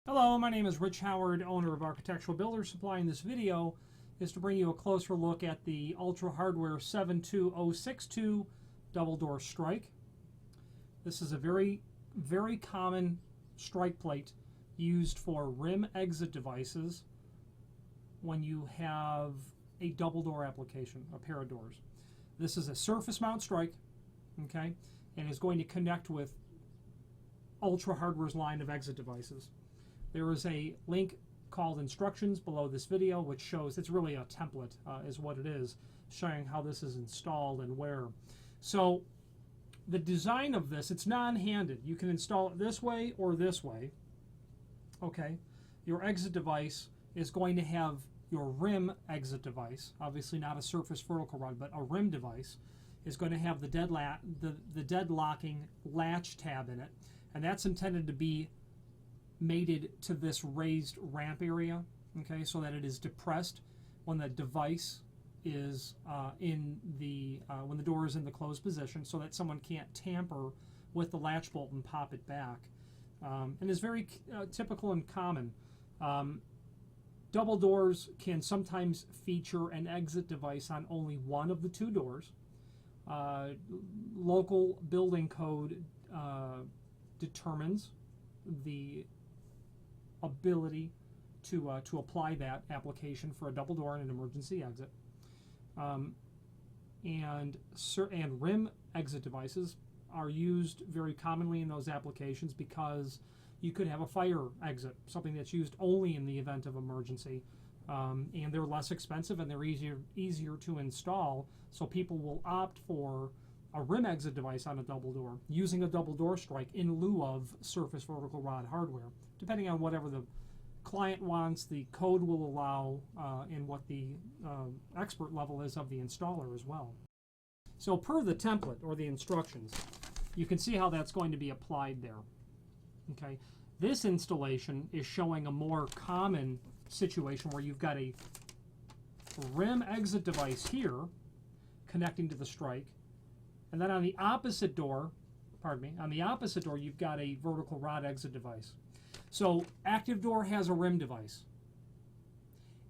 Hello, my name is Rich Howard, owner of Architectural Builders Supply. In this video is to bring you a closer look at the Ultra Hardware 72062 double door strike. This is a very common strike plate used for rim exit devices when you have a double door application, a pair of doors. This is a surface mount strike, okay, and is going to connect with Ultra Hardware's line of exit devices. There is a link called instructions below this video which shows, it's really a template is what it is, showing how this is installed and where. So the design of this, it's non-handed. You can install it this way or this way. Okay, your exit device is going to have your rim exit device, obviously not a surface vertical rod, but a rim device is going to have the deadlocking latch tab in it, and that's intended to be mated to this raised ramp area, okay, so that it is depressed when the device is when the door is in the closed position, so that someone can't tamper with the latch bolt and pop it back. And is very typical and common. Double doors can sometimes feature an exit device on only one of the two doors. Local building code determines the ability to apply that application for a double door and an emergency exit. And rim exit devices are used very commonly in those applications because you could have a fire exit, something that's used only in the event of emergency, and they're less expensive and they're easier to install, so people will opt for a rim exit device on a double door, using a double door strike in lieu of surface vertical rod hardware, depending on whatever the client wants, the code will allow, and what the expert level is of the installer as well. So per the template or the instructions, you can see how that's going to be applied there. Okay, this installation is showing a more common situation where you've got a rim exit device here connecting to the strike, and then on the opposite door, you've got a vertical rod exit device. So active door has a rim device.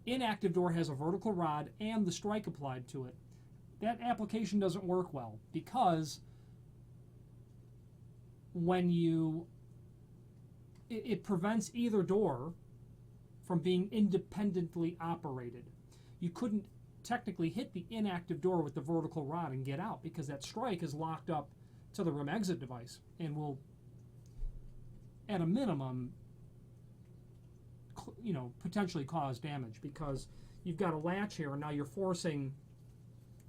Inactive door has a vertical rod and the strike applied to it. That application doesn't work well because when it prevents either door from being independently operated. You couldn't technically hit the inactive door with the vertical rod and get out because that strike is locked up to the rim exit device and will, at a minimum, potentially cause damage because you've got a latch here and now you're forcing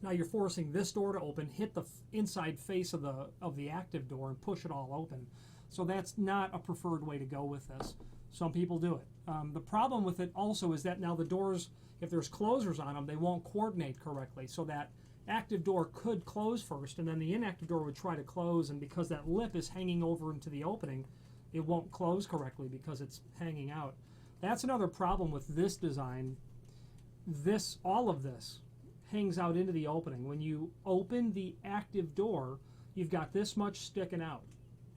this door to open, hit the inside face of the active door and push it all open. So that's not a preferred way to go with this. Some people do it. The problem with it also is that now the doors, if there's closers on them, they won't coordinate correctly. So that active door could close first, and then the inactive door would try to close, and because that lip is hanging over into the opening, it won't close correctly because it's hanging out. That's another problem with this design. All of this hangs out into the opening. When you open the active door, you've got this much sticking out.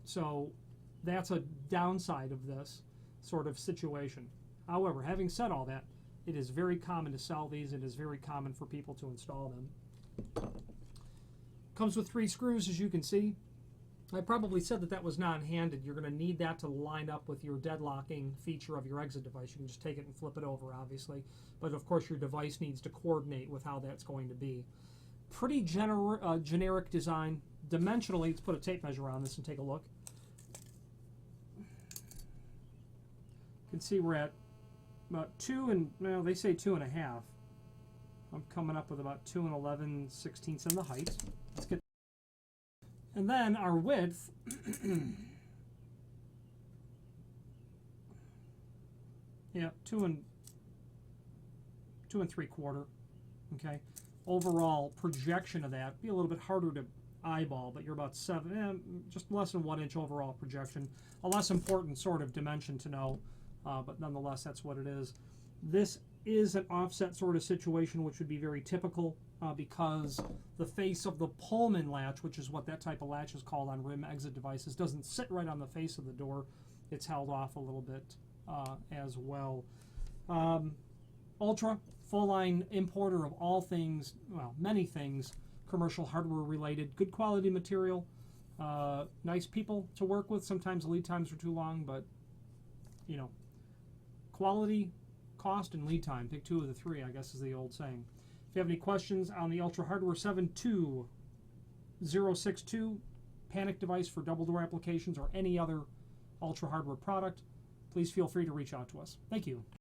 So that's a downside of this sort of situation. However, having said all that, it is very common to sell these. It is very common for people to install them. Comes with 3 screws, as you can see. I probably said that was non-handed. You're going to need that to line up with your deadlocking feature of your exit device. You can just take it and flip it over, obviously. But of course, your device needs to coordinate with how that's going to be. Pretty generic design. Dimensionally, let's put a tape measure on this and take a look. You can see we're at about 2 and, well, they say 2.5. I'm coming up with about 2 and 11/16 in the height. Let's get, and then our width, yeah, 2 and 3/4. Okay, overall projection of that be a little bit harder to eyeball, but you're about 7, just less than 1 inch overall projection. A less important sort of dimension to know, but nonetheless, that's what it is. This is an offset sort of situation, which would be very typical because the face of the Pullman latch, which is what that type of latch is called on rim exit devices, doesn't sit right on the face of the door. It's held off a little bit as well. Ultra, full-line importer of all things, well, many things, commercial hardware related. Good quality material. Nice people to work with. Sometimes lead times are too long, but, you know, quality, cost, and lead time. Pick two of the three, I guess is the old saying. If you have any questions on the Ultra Hardware 72062 panic device for double door applications or any other Ultra Hardware product, please feel free to reach out to us. Thank you.